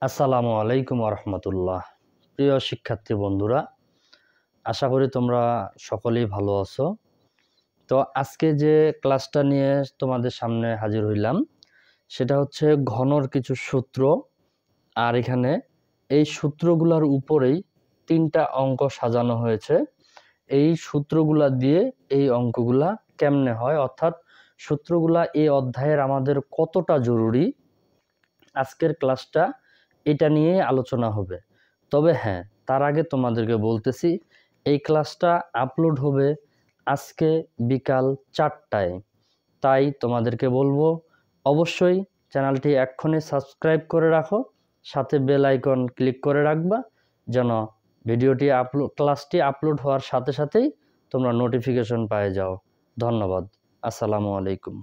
আসসালামু আলাইকুম রহমতুল্লাহ। প্রিয় শিক্ষার্থী বন্ধুরা, আশা করি তোমরা সকলেই ভালো আছো। তো আজকে যে ক্লাসটা নিয়ে তোমাদের সামনে হাজির হইলাম সেটা হচ্ছে ঘনর কিছু সূত্র। আর এখানে এই সূত্রগুলোর উপরেই 3টা অঙ্ক সাজানো হয়েছে। এই সূত্রগুলা দিয়ে এই অঙ্কগুলা কেমনে হয়, অর্থাৎ সূত্রগুলা এই অধ্যায়ের আমাদের কতটা জরুরি, আজকের ক্লাসটা এটা নিয়ে আলোচনা হবে। তবে হ্যাঁ, তার আগে তোমাদেরকে বলতেছি এই ক্লাসটা আপলোড হবে আজকে বিকাল 4টায়। তাই তোমাদেরকে বলবো অবশ্যই চ্যানেলটি এক্ষুনি সাবস্ক্রাইব করে রাখো, সাথে বেল আইকন ক্লিক করে রাখবা যেন ক্লাসটি আপলোড হওয়ার সাথে সাথেই তোমরা নোটিফিকেশন পেয়ে যাও। ধন্যবাদ। আসসালামু আলাইকুম।